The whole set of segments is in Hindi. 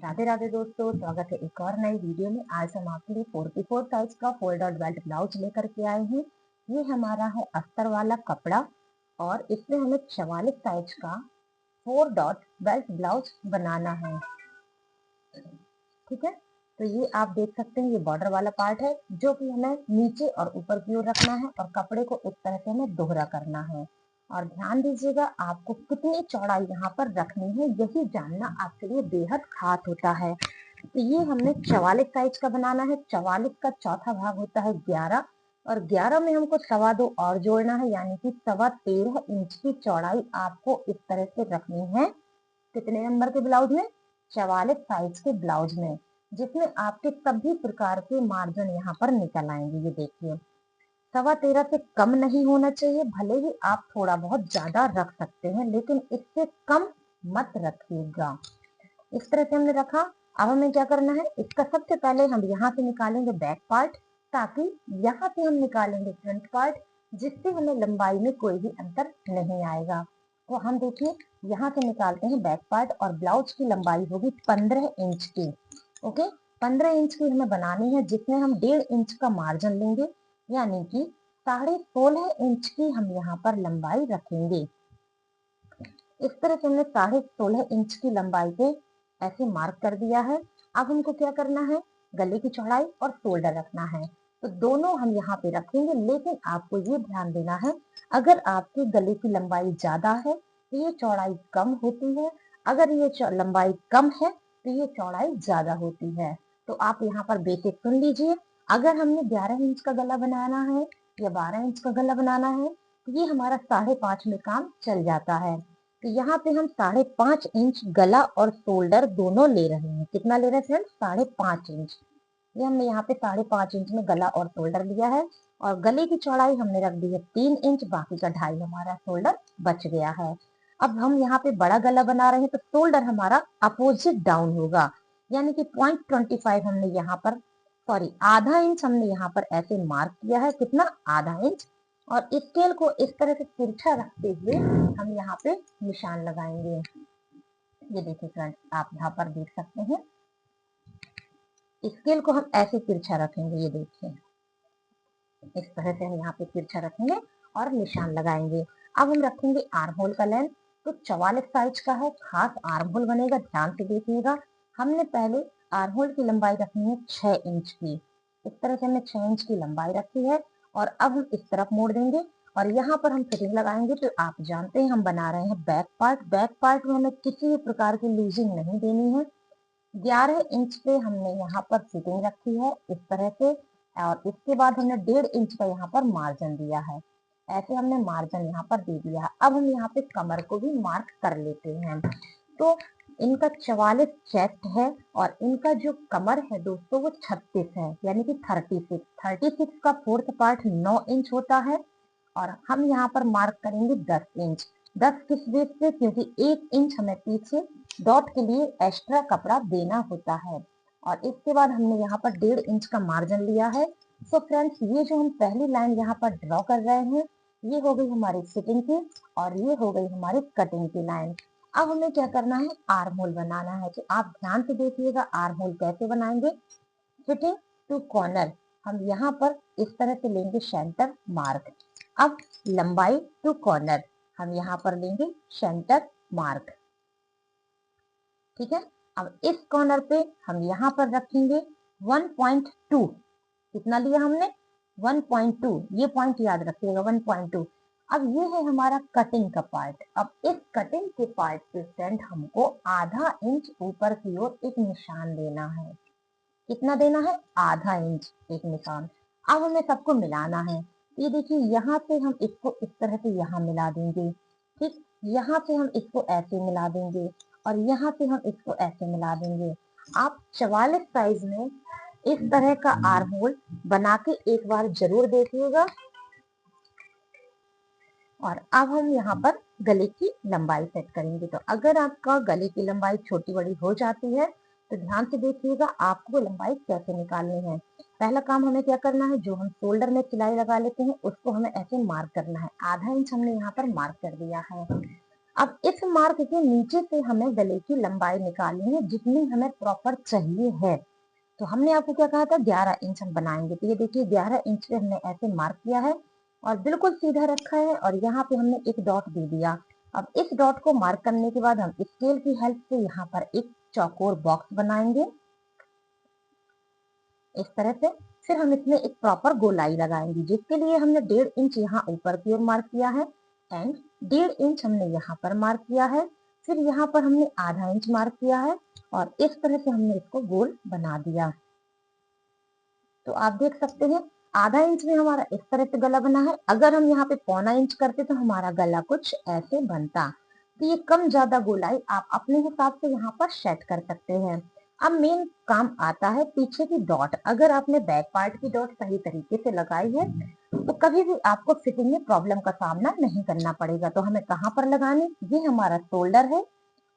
राधे राधे दोस्तों, स्वागत है एक और नई वीडियो में। आज हम आपके लिए 44 साइज का फोल्ड आउट बेल्ट ब्लाउज लेकर के आए हैं। ये हमारा है अस्तर वाला कपड़ा और इसमें हमें 44 साइज का 4 डॉट बेल्ट ब्लाउज बनाना है। ठीक है, तो ये आप देख सकते हैं, ये बॉर्डर वाला पार्ट है जो कि हमें नीचे और ऊपर की ओर रखना है और कपड़े को इस तरह से हमें दोहरा करना है। और ध्यान दीजिएगा, आपको कितनी चौड़ाई यहाँ पर रखनी है, यही जानना आपके लिए बेहद खास होता है। तो ये हमने 44 साइज का बनाना है। 44 का चौथा भाग होता है 11 और 11 में हमको 2.25 और जोड़ना है, यानी कि 13.25 इंच की चौड़ाई आपको इस तरह से रखनी है। कितने नंबर के ब्लाउज में? 44 साइज के ब्लाउज में, जिसमें आपके सभी प्रकार के मार्जिन यहाँ पर निकल आएंगे। ये देखिए, 13.25 से कम नहीं होना चाहिए। भले ही आप थोड़ा बहुत ज्यादा रख सकते हैं, लेकिन इससे कम मत रखिएगा। इस तरह से हमने रखा। अब हमें क्या करना है, इसका सबसे पहले हम यहाँ से निकालेंगे बैक पार्ट, ताकि यहाँ से हम निकालेंगे फ्रंट पार्ट, जिससे हमें लंबाई में कोई भी अंतर नहीं आएगा। तो हम देखिए, यहाँ से निकालते हैं बैक पार्ट और ब्लाउज की लंबाई होगी 15 इंच की। ओके, 15 इंच की हमें बनानी है, जिसमें हम 1.5 इंच का मार्जिन लेंगे, यानी कि 16.5 इंच की हम यहाँ पर लंबाई रखेंगे। इस तरह से हमने 16.5 इंच की लंबाई पे ऐसे मार्क कर दिया है। अब हमको क्या करना है, गले की चौड़ाई और शोल्डर रखना है। तो दोनों हम यहाँ पे रखेंगे, लेकिन आपको ये ध्यान देना है, अगर आपके गले की लंबाई ज्यादा है तो ये चौड़ाई कम होती है, अगर ये लंबाई कम है तो ये चौड़ाई ज्यादा होती है। तो आप यहाँ पर बेसिक सुन लीजिए। अगर हमने 11 इंच का गला बनाना है या 12 इंच का गला बनाना है, तो ये हमारा 5.5 में काम चल जाता है। तो यहाँ पे हम 5.5 इंच गला और शोल्डर दोनों ले रहे हैं। कितना ले रहे हैं फ्रेंड्स? 5.5 इंच। ये हमने यहाँ पे 5.5 इंच में गला और शोल्डर लिया है। और गले की चौड़ाई हमने रख दी है 3 इंच, बाकी का 2.5 हमारा शोल्डर बच गया है। अब हम यहाँ पे बड़ा गला बना रहे हैं, तो शोल्डर हमारा अपोजिट डाउन होगा, यानी कि 0.25 हमने यहाँ पर, सॉरी, आधा इंच हमने यहाँ पर ऐसे मार्क किया है। कितना? आधा इंच। और स्केल को इस तरह से तिरछा रखते हुए हम यहाँ पे निशान लगाएंगे। ये देखिए फ्रेंड्स, आप यहाँ पर देख सकते हैं, स्केल को हम ऐसे तिरछा रखेंगे। ये देखिए, इस तरह से हम यहाँ पे तिरछा रखेंगे और निशान लगाएंगे। अब हम रखेंगे आर्म होल का लेंथ। तो 44 साइज का है, खास आर्म होल बनेगा, ध्यान से देखिएगा। हमने पहले आर्म होल की लंबाई रखनी है 6 इंच की। इस तरह से हमने 6 इंच की लंबाई रखी है। और अब हम इस तरफ मोड़ देंगे और यहाँ पर हम फिटिंग लगाएंगे। तो आप जानते हैं, हम बना रहे हैं बैक पार्ट। बैक पार्ट में हमें किसी भी प्रकार की लूजिंग नहीं देनी है। 11 इंच पे हमने यहाँ पर फिटिंग रखी है इस तरह से, और इसके बाद हमने 1.5 इंच का यहाँ पर मार्जिन दिया है। ऐसे हमने मार्जिन यहाँ पर दे दिया है। अब हम यहाँ पे कमर को भी मार्क कर लेते हैं। तो इनका 44 चेस्ट है और इनका जो कमर है दोस्तों, वो 36 है, यानी कि 36 का फोर्थ पार्ट 9 इंच होता है। और हम यहाँ पर मार्क करेंगे 10 इंच। 10 किस बेस पे? क्योंकि 1 इंच हमें पीछे डॉट के लिए एक्स्ट्रा कपड़ा देना होता है। और इसके बाद हमने यहाँ पर 1.5 इंच का मार्जिन लिया है। तो फ्रेंड्स, ये जो हम पहली लाइन यहाँ पर ड्रॉ कर रहे हैं, ये हो गई हमारी फिटिंग की और ये हो गई हमारी कटिंग की लाइन। अब हमें क्या करना है, आर्म होल बनाना है। तो आप ध्यान से देखिएगा, आर्म होल कैसे बनाएंगे। फिटिंग टू कॉर्नर, हम यहाँ पर इस तरह से लेंगे सेंटर मार्क। अब लंबाई टू कॉर्नर, हम यहाँ पर लेंगे सेंटर मार्क। ठीक है, अब इस कॉर्नर पे हम यहाँ पर रखेंगे 1.2। कितना लिया हमने? 1.2। ये पॉइंट याद रखिएगा, 1.2। अब ये है हमारा कटिंग का पार्ट। अब इस कटिंग के पार्ट पे फ्रेंड हमको आधा इंच ऊपर की ओर एक निशान देना है। कितना देना है? आधा इंच एक निशान। अब हमें सबको मिलाना है। ये देखिए, यहाँ से हम इसको इस तरह से यहाँ मिला देंगे। ठीक, यहाँ से हम इसको ऐसे मिला देंगे और यहाँ से हम इसको ऐसे मिला देंगे। आप 44 साइज में इस तरह का आर्म होल बना के एक बार जरूर देखिएगा। और अब हम यहाँ पर गले की लंबाई सेट करेंगे। तो अगर आपका गले की लंबाई छोटी बड़ी हो जाती है, तो ध्यान से देखिएगा आपको लंबाई कैसे निकालनी है। पहला काम हमें क्या करना है, जो हम शोल्डर में सिलाई लगा लेते हैं उसको हमें ऐसे मार्क करना है। आधा इंच हमने यहाँ पर मार्क कर दिया है। अब इस मार्क के नीचे से हमें गले की लंबाई निकालनी है जितनी हमें प्रॉपर चाहिए है। तो हमने आपको क्या कहा था, 11 इंच हम बनाएंगे। तो ये देखिए 11 इंच पे हमने ऐसे मार्क किया है और बिल्कुल सीधा रखा है और यहाँ पे हमने एक डॉट दे दिया। अब इस डॉट को मार्क करने के बाद हम स्केल की हेल्प से यहाँ पर एक चौकोर बॉक्स बनाएंगे इस तरह से। फिर हम इसमें एक प्रॉपर गोलाई लगाएंगे जिसके लिए हमने 1.5 इंच यहाँ ऊपर की ओर मार्क किया है एंड 1.5 इंच हमने यहाँ पर मार्क किया है। फिर यहाँ पर हमने आधा इंच मार्क किया है और इस तरह से हमने इसको गोल बना दिया। तो आप देख सकते हैं आधा इंच में हमारा इस तरह से गला बना है। अगर हम यहाँ पे पौना इंच करते तो हमारा गला कुछ ऐसे बनता। तो ये कम ज्यादा गोलाई आप अपने हिसाब से यहाँ पर सेट कर सकते हैं। अब मेन काम आता है पीछे की डॉट। अगर आपने बैक पार्ट की डॉट सही तरीके से लगाई है तो कभी भी आपको फिटिंग में प्रॉब्लम का सामना नहीं करना पड़ेगा। तो हमें कहाँ पर लगानी, ये हमारा शोल्डर है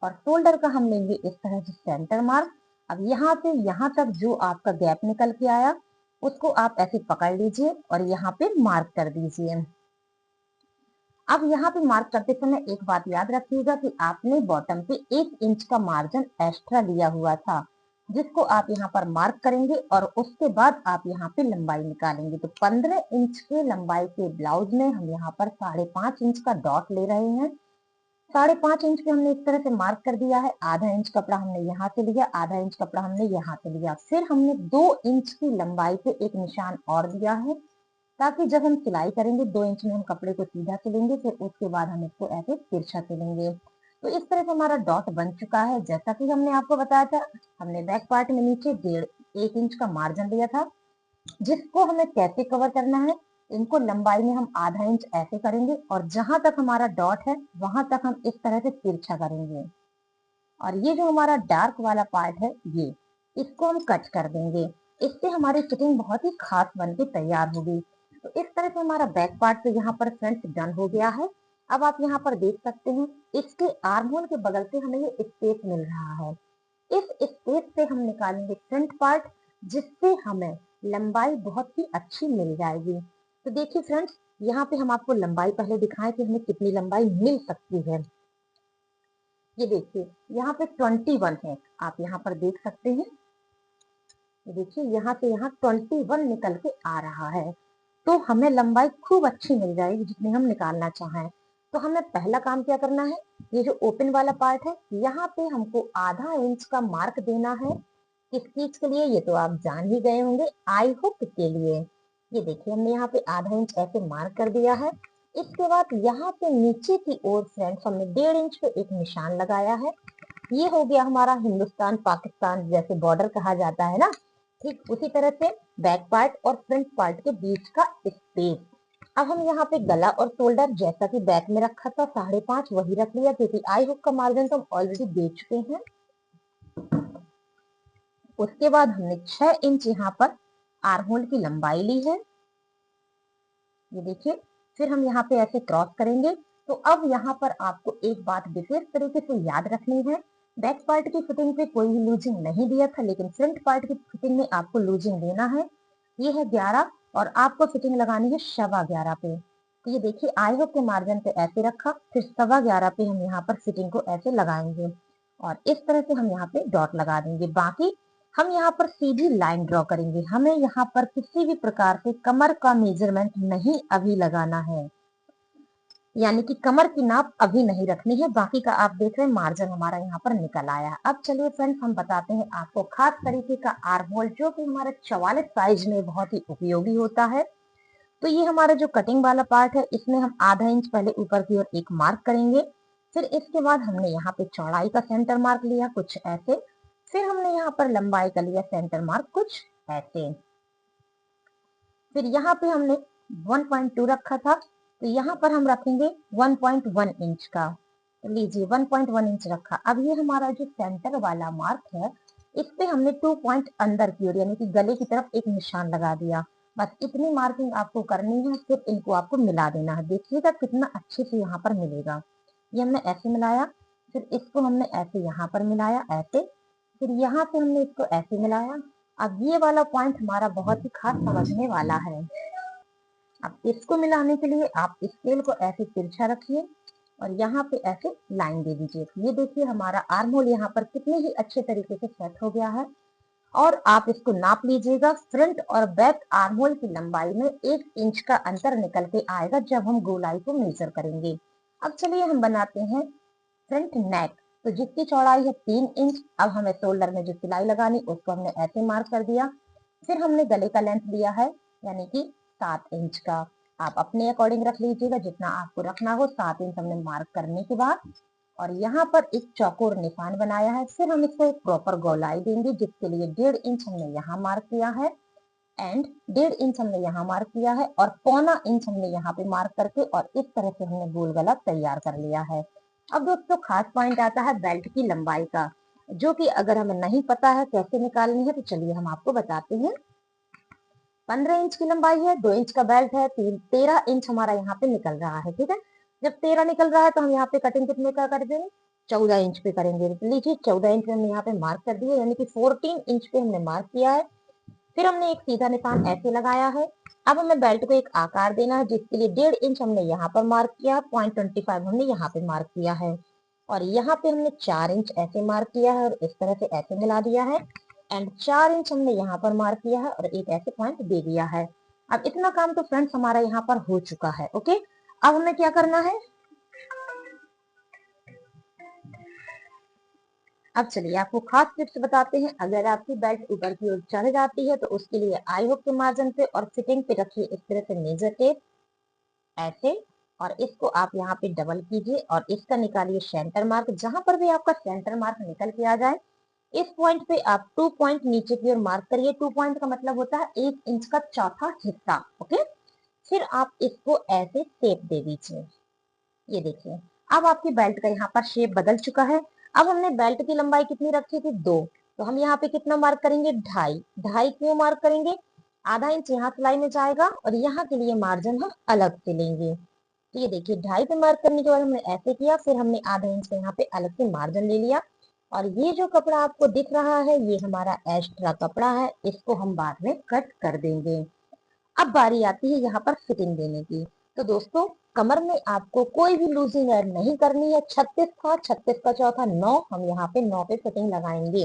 और शोल्डर का हम लेंगे इस तरह से सेंटर मार्क। अब यहाँ से यहाँ तक जो आपका गैप निकल के आया उसको आप ऐसे पकड़ लीजिए और यहाँ पे मार्क कर दीजिए। अब यहाँ पे मार्क करते समय एक बात याद रखिएगा कि आपने बॉटम पे 1 इंच का मार्जिन एक्स्ट्रा लिया हुआ था जिसको आप यहाँ पर मार्क करेंगे और उसके बाद आप यहाँ पे लंबाई निकालेंगे। तो 15 इंच के लंबाई के ब्लाउज में हम यहाँ पर 5.5 इंच का डॉट ले रहे हैं। 5.5 इंच पे हमने इस तरह से मार्क कर दिया है। आधा इंच कपड़ा हमने यहाँ से लिया, आधा इंच कपड़ा हमने यहाँ से लिया। फिर हमने 2 इंच की लंबाई पे एक निशान और दिया है ताकि जब हम सिलाई करेंगे 2 इंच में हम कपड़े को सीधा सिलेंगे, फिर उसके बाद हम इसको ऐसे तिरछा सिलेंगे। तो इस तरह से हमारा डॉट बन चुका है। जैसा कि हमने आपको बताया था, हमने बैक पार्ट में नीचे 1.5 इंच का मार्जिन लिया था जिसको हमें कैसे कवर करना है। इनको लंबाई में हम आधा इंच ऐसे करेंगे और जहां तक हमारा डॉट है वहां तक हम इस तरह से तिरछा करेंगे और ये जो हमारा डार्क वाला पार्ट है ये इसको हम कट कर देंगे। इससे हमारी फिटिंग बहुत ही खास बन के तैयार होगी। तो इस तरह से हमारा बैक पार्ट तो यहाँ पर फ्रंट डन हो गया है। अब आप यहाँ पर देख सकते हैं इसके आर्म होल के बगल से हमें ये स्पेस मिल रहा है। इस स्पेस से हम निकालेंगे फ्रंट पार्ट जिससे हमें लंबाई बहुत ही अच्छी मिल जाएगी। तो देखिए फ्रेंड्स, यहाँ पे हम आपको लंबाई पहले दिखाएं कि हमें कितनी लंबाई मिल सकती है। ये देखिए यहाँ पे 21 है, आप यहाँ पर देख सकते हैं। ये देखिए यहाँ से यहाँ 21 निकल के आ रहा है। तो हमें लंबाई खूब अच्छी मिल जाएगी जितनी हम निकालना चाहें। तो हमें पहला काम क्या करना है, ये जो ओपन वाला पार्ट है यहाँ पे हमको आधा इंच का मार्क देना है। किस चीज के लिए ये तो आप जान ही गए होंगे, आई हुक के लिए। ये देखिए हमने यहाँ पे आधा इंच ऐसे मार्क कर दिया है। इसके बाद यहाँ पे नीचे की ओर फ्रेंड्स हमने 1.5 इंच पे एक निशान लगाया है। ये हो गया हमारा हिंदुस्तान पाकिस्तान जैसे बॉर्डर कहा जाता है ना, ठीक उसी तरह से बैक पार्ट और फ्रंट पार्ट के बीच का स्पेस। अब हम यहाँ पे गला और शोल्डर जैसा कि बैक में रखा था 5.5 वही रख लिया क्योंकि आई हुक का मार्जिन तो हम ऑलरेडी दे चुके हैं। उसके बाद हमने 6 इंच यहाँ पर आर्म होल की लंबाई ली है। ये देखिए फिर हम यहाँ पे ऐसे क्रॉस करेंगे। तो अब यहाँ पर आपको एक बात विशेष तरीके से याद रखनी है, बैक पार्ट की फिटिंग पे कोई भी लूजिंग नहीं दिया था लेकिन फ्रंट पार्ट की फिटिंग में आपको लूजिंग देना है। ये है 11 और आपको फिटिंग लगानी है 11.25 पे। तो ये देखिए आई हुक के मार्जिन पे ऐसे रखा, फिर 11.25 पे हम यहाँ पर फिटिंग को ऐसे लगाएंगे और इस तरह से हम यहाँ पे डॉट लगा देंगे। बाकी हम यहाँ पर सीधी लाइन ड्रॉ करेंगे। हमें यहाँ पर किसी भी प्रकार से कमर का मेजरमेंट नहीं अभी लगाना है, यानी कि कमर की नाप अभी नहीं रखनी है। बाकी का आप देख रहे हैं मार्जिन हमारा यहाँ पर निकल आया। अब चलिए फ्रेंड्स हम बताते हैं आपको खास तरीके का आर्म होल जो कि हमारे 44 साइज में बहुत ही उपयोगी होता है। तो ये हमारा जो कटिंग वाला पार्ट है इसमें हम आधा इंच पहले ऊपर की ओर एक मार्क करेंगे। फिर इसके बाद हमने यहाँ पे चौड़ाई का सेंटर मार्क लिया कुछ ऐसे। फिर हमने यहाँ पर लंबाई का लिया सेंटर मार्क कुछ ऐसे। फिर यहाँ पे हमने 1.2 रखा था तो यहाँ पर हम रखेंगे 1.1 इंच का। तो लीजिए 1.1 इंच रखा। अब ये हमारा जो सेंटर वाला मार्क है इस पे हमने 2 पॉइंट अंदर की ओर यानी कि गले की तरफ एक निशान लगा दिया। बस इतनी मार्किंग आपको करनी है, फिर इनको आपको मिला देना है। देखिएगा कितना अच्छे से यहाँ पर मिलेगा। ये हमने ऐसे मिलाया, फिर इसको हमने ऐसे यहाँ पर मिलाया ऐसे, फिर यहाँ से हमने इसको ऐसे मिलाया। अब ये वाला पॉइंट हमारा बहुत ही खास समझने वाला है। अब इसको मिलाने के लिए आप स्केल को ऐसे तिरछा रखिए और यहाँ पे ऐसे लाइन दे दीजिए। ये देखिए हमारा आर्म होल यहाँ पर कितने ही अच्छे तरीके से सेट हो गया है। और आप इसको नाप लीजिएगा, फ्रंट और बैक आर्म होल की लंबाई में 1 इंच का अंतर निकल के आएगा जब हम गोलाई को मेजर करेंगे। अब चलिए हम बनाते हैं फ्रंट नेक। तो जिसकी चौड़ाई है 3 इंच। अब हमें शोल्डर में जो सिलाई लगानी उसको हमने ऐसे मार्क कर दिया। फिर हमने गले का लेंथ लिया है यानी कि 7 इंच का। आप अपने अकॉर्डिंग रख लीजिएगा जितना आपको रखना हो। 7 इंच हमने मार्क करने के बाद और यहाँ पर एक चौकोर निशान बनाया है। फिर हम इसको एक प्रॉपर गोलाई देंगे जिसके लिए 1.5 इंच हमने यहाँ मार्क किया है एंड 1.5 इंच हमने यहाँ मार्क किया है और 1.25 इंच हमने यहाँ पे मार्क करके और इस तरह से हमने गोल गला तैयार कर लिया है। अब दोस्तों खास पॉइंट आता है बेल्ट की लंबाई का, जो कि अगर हमें नहीं पता है कैसे निकालनी है तो चलिए हम आपको बताते हैं। 15 इंच की लंबाई है, 2 इंच का बेल्ट है, 13 इंच हमारा यहाँ पे निकल रहा है। ठीक है, जब 13 निकल रहा है तो हम यहाँ पे कटिंग कितने का कर देंगे, 14 इंच पे करेंगे। लीजिए 14 इंच हमने यहाँ पे मार्क कर दिया यानी कि 14 इंच पे हमने मार्क किया है। फिर हमने एक सीधा निशान ऐसे लगाया है। अब हमें बेल्ट को एक आकार देना है जिसके लिए 1.5 इंच हमने यहाँ पर मार्क किया, 0.25 हमने यहाँ पे मार्क किया है और यहाँ पे हमने 4 इंच ऐसे मार्क किया है और इस तरह से ऐसे मिला दिया है एंड 4 इंच हमने यहाँ पर मार्क किया है और एक ऐसे पॉइंट दे दिया है। अब इतना काम तो फ्रेंड्स हमारा यहाँ पर हो चुका है। ओके, अब हमें क्या करना है, अब चलिए आपको खास टिप्स बताते हैं। अगर आपकी बेल्ट ऊपर की ओर चढ़ जाती है तो उसके लिए आई हुक के मार्जिन पे और फिटिंग पे रखिए इस तरह से मेजर टेप ऐसे और इसको आप यहाँ पे डबल कीजिए और इसका निकालिए सेंटर मार्क। जहां पर भी आपका सेंटर मार्क निकल के आ जाए इस पॉइंट पे आप 2 पॉइंट नीचे की ओर मार्क करिए। 2 पॉइंट का मतलब होता है 1 इंच का चौथा हिस्सा। ओके, फिर आप इसको ऐसे शेप दे दीजिए। ये देखिए अब आपकी बेल्ट का यहाँ पर शेप बदल चुका है। अब हमने बेल्ट की लंबाई कितनी रखी थी, 2, तो हम यहाँ पे कितना मार्क करेंगे, 2.5। 2.5 क्यों मार्क करेंगे, आधा इंच यहाँ सिलाई में जाएगा और यहाँ के लिए मार्जिन हम अलग से लेंगे। तो ये देखिए 2.5 पे मार्क करने के बाद हमने ऐसे किया, फिर हमने आधा इंच का यहाँ पे अलग से मार्जिन ले लिया और ये जो कपड़ा आपको दिख रहा है ये हमारा एक्स्ट्रा कपड़ा है, इसको हम बाद में कट कर देंगे। अब बारी आती है यहाँ पर फिटिंग देने की। तो दोस्तों कमर में आपको कोई भी लूजिंग ऐड नहीं करनी है। 36 था, 36 का चौथा 9, हम यहाँ पे 9 पे फिटिंग लगाएंगे।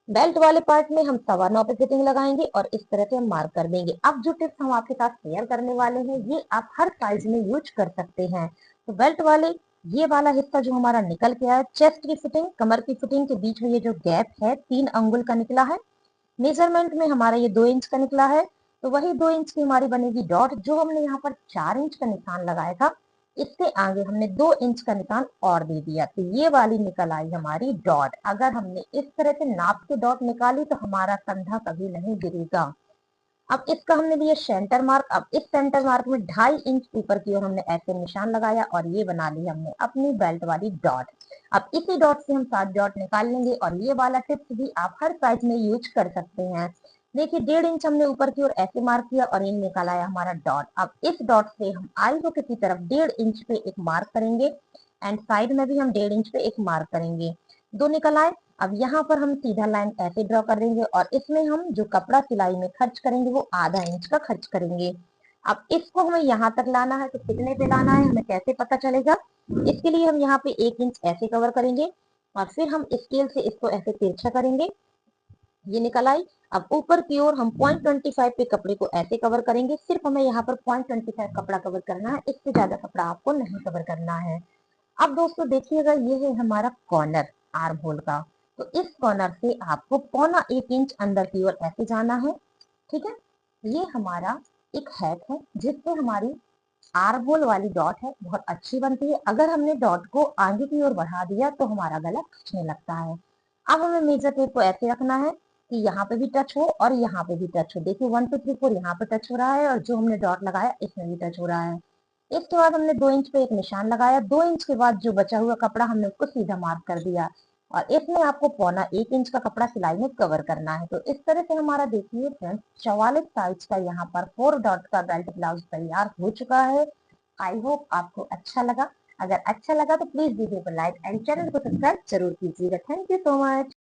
बेल्ट वाले पार्ट में हम 9.25 पे फिटिंग लगाएंगे और इस तरह से हम मार्क कर देंगे। अब जो टिप्स हम आपके साथ शेयर करने वाले हैं ये आप हर साइज में यूज कर सकते हैं। तो बेल्ट वाले ये वाला हिस्सा जो हमारा निकल के आया, चेस्ट की फिटिंग, कमर की फिटिंग के बीच में ये जो गैप है 3 अंगुल का निकला है। मेजरमेंट में हमारा ये 2 इंच का निकला है, तो वही 2 इंच की हमारी बनेगी डॉट। जो हमने यहाँ पर 4 इंच का निशान लगाया था इससे आगे हमने 2 इंच का निशान और दे दिया, तो ये वाली निकल आई हमारी डॉट। अगर हमने इस तरह से नाप के डॉट निकाली तो हमारा कंधा कभी नहीं गिरेगा। अब इसका हमने लिया सेंटर मार्क। अब इस सेंटर मार्क में 2.5 इंच ऊपर की ओर हमने ऐसे निशान लगाया और ये बना ली हमने अपनी बेल्ट वाली डॉट। अब इसी डॉट से हम 7 डॉट निकाल लेंगे और ये वाला टिप्स भी आप हर साइज में यूज कर सकते हैं। देखिए 1.5 इंच हमने ऊपर की ओर ऐसे मार्क किया और ये निकाल आया हमारा डॉट। अब इस डॉट से हम आई हुक की तरफ 1.5 इंच पे एक मार्क करेंगे एंड साइड में भी हम 1.5 इंच पे एक मार्क करेंगे। 2 निकल आए। अब यहाँ पर हम सीधा लाइन ऐसे ड्रॉ कर देंगे और इसमें हम जो कपड़ा सिलाई में खर्च करेंगे वो आधा इंच का खर्च करेंगे। अब इसको हमें यहाँ तक लाना है, तो कितने पे लाना है हमें कैसे पता चलेगा, इसके लिए हम यहाँ पे 1 इंच ऐसे कवर करेंगे और फिर हम स्केल से इसको ऐसे तिरछा करेंगे। ये निकल आई। अब ऊपर की ओर हम 0.25 पे कपड़े को ऐसे कवर करेंगे। सिर्फ हमें यहाँ पर 0.25 कपड़ा कवर करना है, इससे ज्यादा कपड़ा आपको नहीं कवर करना है। अब दोस्तों देखिएगा ये है हमारा कॉर्नर आर्म होल का। तो इस कॉर्नर से आपको 0.25 इंच अंदर की ओर ऐसे जाना है। ठीक है, ये हमारा एक हैक है जिससे हमारी आर्म होल वाली डॉट है बहुत अच्छी बनती है। अगर हमने डॉट को आगे की ओर बढ़ा दिया तो हमारा गला खींचने लगता है। अब हमें मेजर टेप को ऐसे रखना है कि यहाँ पे भी टच हो और यहाँ पे भी टच हो। देखिए 1 2 3 4 यहाँ पे टच हो रहा है और जो हमने डॉट लगाया इसमें भी टच हो रहा है। इसके बाद हमने 2 इंच पे एक निशान लगाया। 2 इंच के बाद जो बचा हुआ कपड़ा हमने उसको सीधा मार्क कर दिया और इसमें आपको 0.25 इंच का कपड़ा सिलाई में कवर करना है। तो इस तरह से हमारा देखिए फ्रेंड्स 44 साइज का यहाँ पर 4 डॉट का बेल्ट ब्लाउज तैयार हो चुका है। आई होप आपको अच्छा लगा। अगर अच्छा लगा तो प्लीज वीडियो को लाइक एंड चैनल को सब्सक्राइब जरूर कीजिएगा। Thank you so much.